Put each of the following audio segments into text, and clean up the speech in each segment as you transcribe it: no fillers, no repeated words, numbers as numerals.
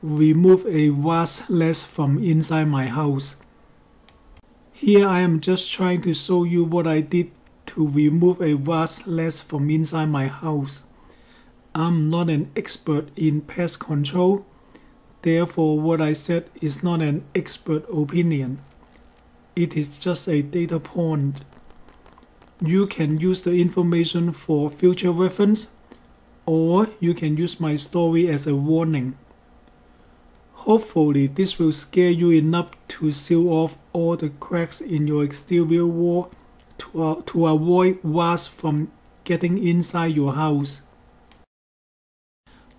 remove a wasp nest from inside my house. Here I am just trying to show you what I did to remove a wasp nest from inside my house. I'm not an expert in pest control, therefore what I said is not an expert opinion. It is just a data point. You can use the information for future reference, or you can use my story as a warning. Hopefully this will scare you enough to seal off all the cracks in your exterior wall to avoid wasps from getting inside your house.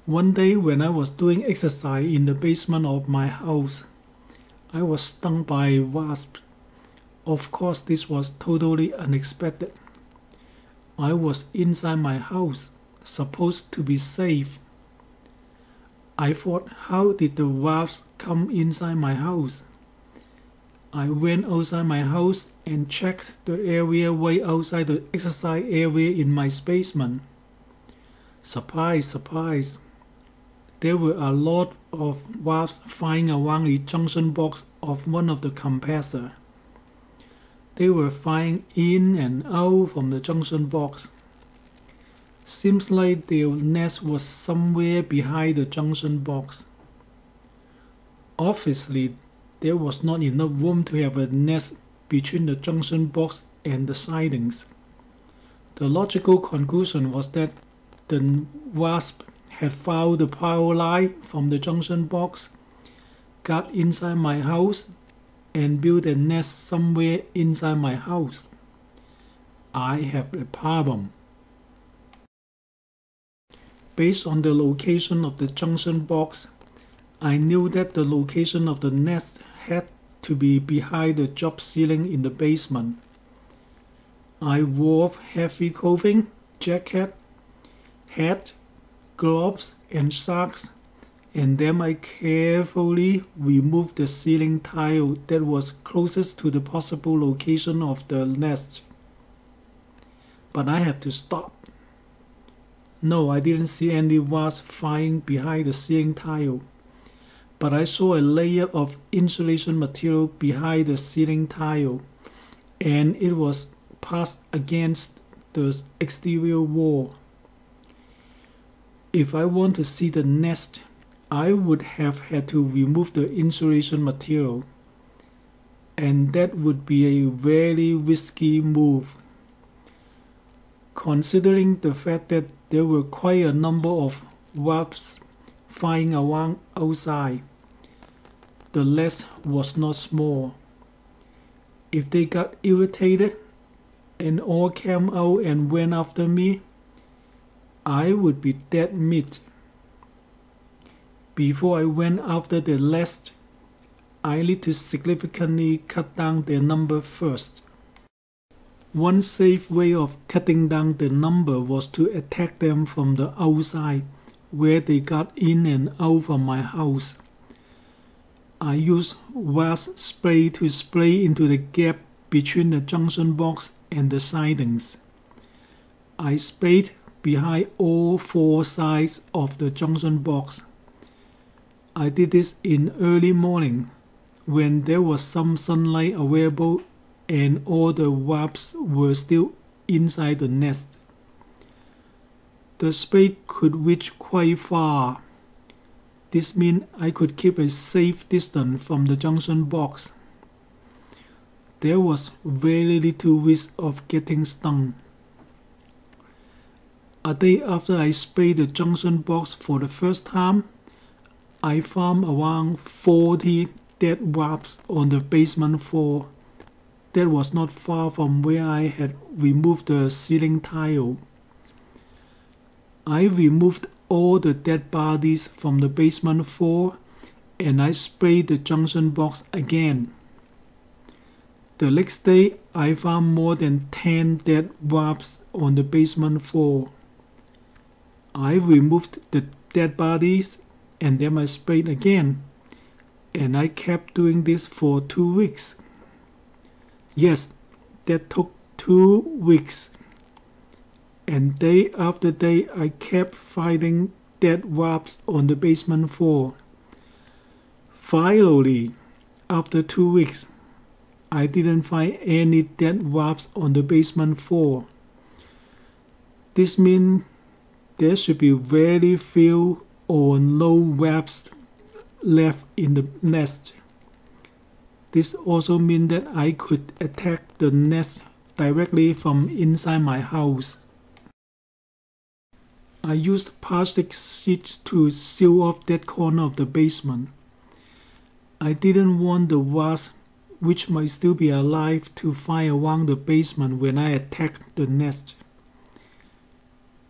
One day when I was doing exercise in the basement of my house, I was stung by a wasp. Of course, this was totally unexpected. I was inside my house, supposed to be safe. I thought, how did the wasp come inside my house? I went outside my house and checked the area way outside the exercise area in my basement. Surprise, surprise. There were a lot of wasps flying around the junction box of one of the compressors. They were flying in and out from the junction box. Seems like their nest was somewhere behind the junction box. Obviously, there was not enough room to have a nest between the junction box and the sidings. The logical conclusion was that the wasp had found the power line from the junction box, got inside my house, and built a nest somewhere inside my house. I have a problem. Based on the location of the junction box, I knew that the location of the nest had to be behind the drop ceiling in the basement. I wore heavy clothing, jacket, hat, gloves, and socks, and then I carefully removed the ceiling tile that was closest to the possible location of the nest. But I had to stop. No, I didn't see any wasps flying behind the ceiling tile, but I saw a layer of insulation material behind the ceiling tile, and it was pressed against the exterior wall. If I want to see the nest, I would have had to remove the insulation material, and that would be a very risky move. Considering the fact that there were quite a number of wasps flying around outside, the nest was not small. If they got irritated and all came out and went after me, I would be dead meat. Before I went after the nest, I need to significantly cut down their number first. One safe way of cutting down the number was to attack them from the outside, where they got in and out from my house. I used wasp spray to spray into the gap between the junction box and the sidings. I sprayed behind all four sides of the junction box. I did this in early morning, when there was some sunlight available and all the wasps were still inside the nest. The spray could reach quite far. This meant I could keep a safe distance from the junction box. There was very little risk of getting stung. A day after I sprayed the junction box for the first time, I found around 40 dead wasps on the basement floor. That was not far from where I had removed the ceiling tile. I removed all the dead bodies from the basement floor and I sprayed the junction box again. The next day, I found more than 10 dead wasps on the basement floor. I removed the dead bodies and then I sprayed again, and I kept doing this for 2 weeks. Yes, that took 2 weeks. And day after day, I kept finding dead wasps on the basement floor. Finally, after 2 weeks, I didn't find any dead wasps on the basement floor. This means there should be very few or no wasps left in the nest. This also means that I could attack the nest directly from inside my house. I used plastic sheets to seal off that corner of the basement. I didn't want the wasps, which might still be alive, to fly around the basement when I attacked the nest.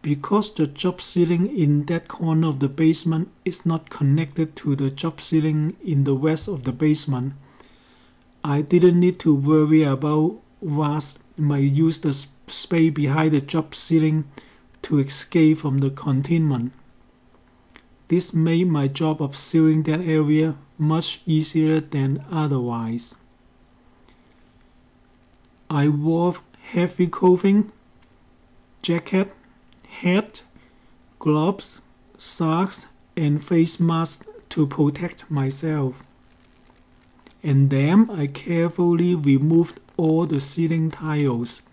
Because the drop ceiling in that corner of the basement is not connected to the drop ceiling in the rest of the basement, I didn't need to worry about wasps might use the space behind the drop ceiling to escape from the containment. This made my job of sealing that area much easier than otherwise. I wore heavy clothing, jacket, hat, gloves, socks, and face masks to protect myself. And then I carefully removed all the ceiling tiles.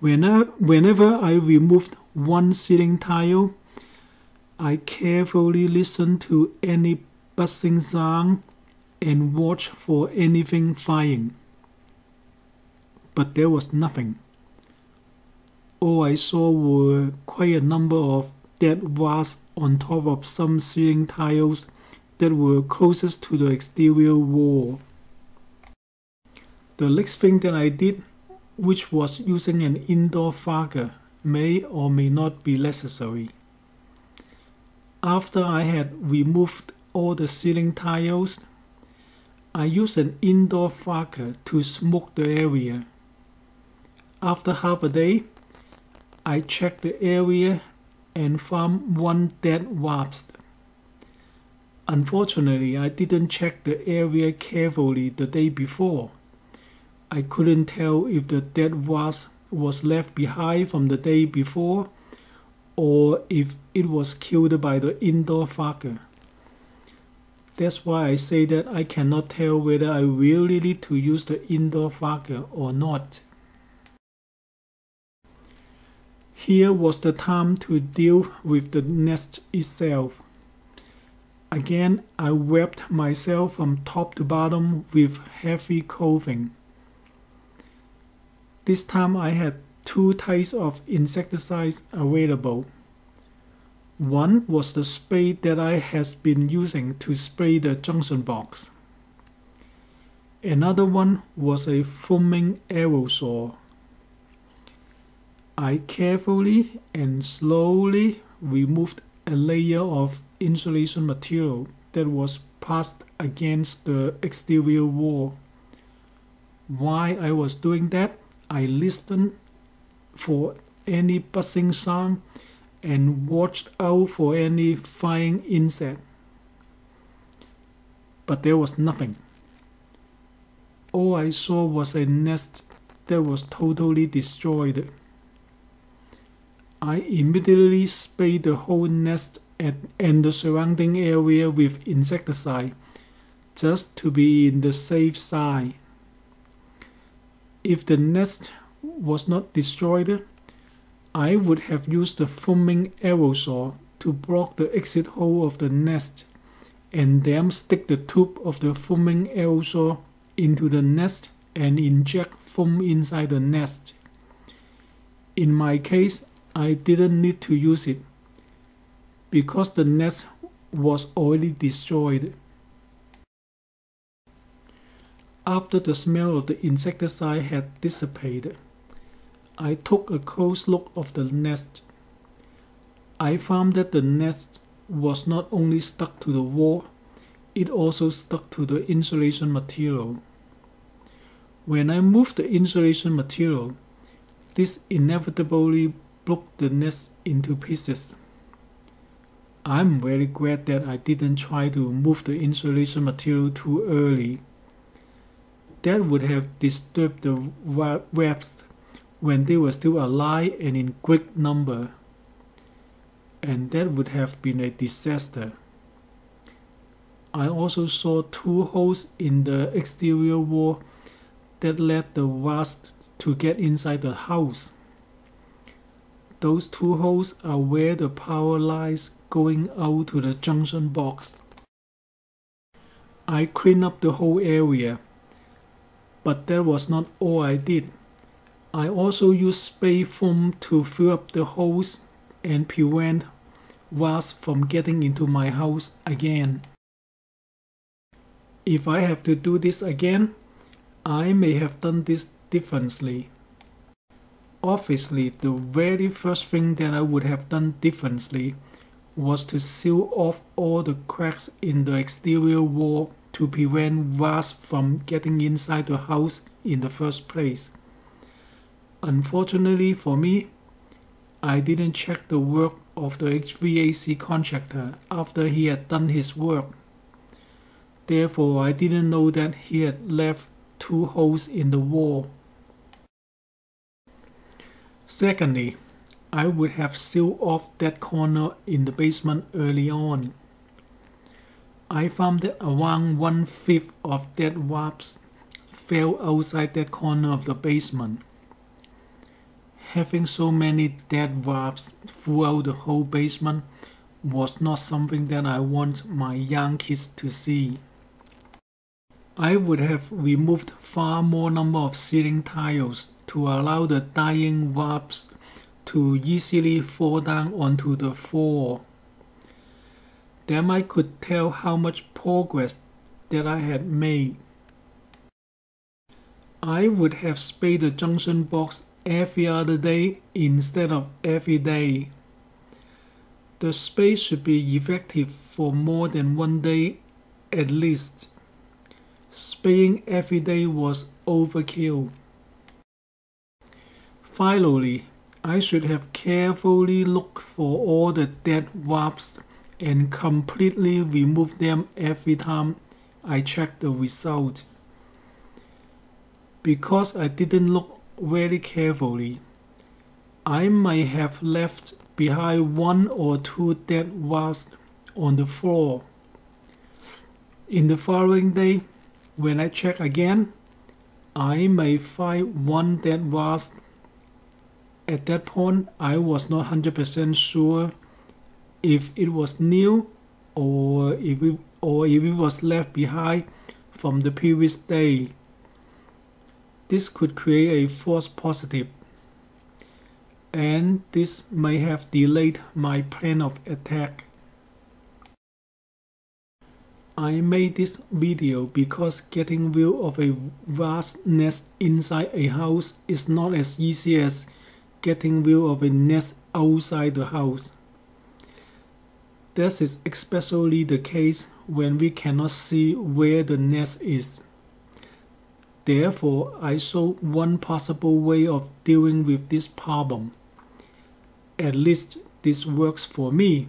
Whenever I removed one ceiling tile, I carefully listened to any buzzing sound and watched for anything flying. But there was nothing. All I saw were quite a number of dead wasps on top of some ceiling tiles that were closest to the exterior wall. The next thing that I did, which was using an indoor fogger, may or may not be necessary. After I had removed all the ceiling tiles, I used an indoor fogger to smoke the area. After half a day, I checked the area and found one dead wasp. Unfortunately, I didn't check the area carefully the day before. I couldn't tell if the dead wasp was left behind from the day before or if it was killed by the indoor fogger. That's why I say that I cannot tell whether I really need to use the indoor fogger or not. Here was the time to deal with the nest itself. Again, I wrapped myself from top to bottom with heavy clothing. This time I had 2 types of insecticides available. One was the spray that I had been using to spray the junction box. Another one was a foaming aerosol. I carefully and slowly removed a layer of insulation material that was pressed against the exterior wall. While I was doing that, I listened for any buzzing sound and watched out for any flying insect. But there was nothing. All I saw was a nest that was totally destroyed. I immediately sprayed the whole nest and the surrounding area with insecticide, just to be in the safe side. If the nest was not destroyed, I would have used the foaming aerosol to block the exit hole of the nest, and then stick the tube of the foaming aerosol into the nest and inject foam inside the nest. In my case, I didn't need to use it, because the nest was already destroyed. After the smell of the insecticide had dissipated, I took a close look of the nest. I found that the nest was not only stuck to the wall, it also stuck to the insulation material. When I moved the insulation material, this inevitably broke the nest into pieces. I'm very glad that I didn't try to move the insulation material too early. That would have disturbed the wasps when they were still alive and in great number, and that would have been a disaster. I also saw 2 holes in the exterior wall that let the wasp to get inside the house. Those 2 holes are where the power lies going out to the junction box. I cleaned up the whole area, but that was not all I did. I also used spray foam to fill up the holes and prevent wasps from getting into my house again. If I have to do this again, I may have done this differently. Obviously, the very first thing that I would have done differently was to seal off all the cracks in the exterior wall to prevent wasps from getting inside the house in the first place. Unfortunately for me, I didn't check the work of the HVAC contractor after he had done his work. Therefore, I didn't know that he had left 2 holes in the wall. Secondly, I would have sealed off that corner in the basement early on. I found that around 1/5 of dead wasps fell outside that corner of the basement. Having so many dead wasps throughout the whole basement was not something that I want my young kids to see. I would have removed far more number of ceiling tiles to allow the dying wasps to easily fall down onto the floor. Then I could tell how much progress that I had made. I would have sprayed the junction box every other day instead of every day. The spray should be effective for more than 1 day at least. Spraying every day was overkill. Finally, I should have carefully looked for all the dead wasps and completely removed them every time I checked the result. Because I didn't look very carefully, I might have left behind 1 or 2 dead wasps on the floor. In the following day, when I check again, I may find 1 dead wasp. At that point, I was not 100% sure if it was new or if it was left behind from the previous day. This could create a false positive, and this may have delayed my plan of attack. I made this video because getting rid of a wasp nest inside a house is not as easy as getting rid of a nest outside the house. This is especially the case when we cannot see where the nest is. Therefore, I saw one possible way of dealing with this problem. At least this works for me.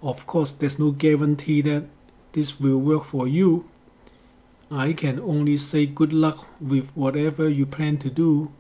Of course, there's no guarantee that this will work for you. I can only say good luck with whatever you plan to do.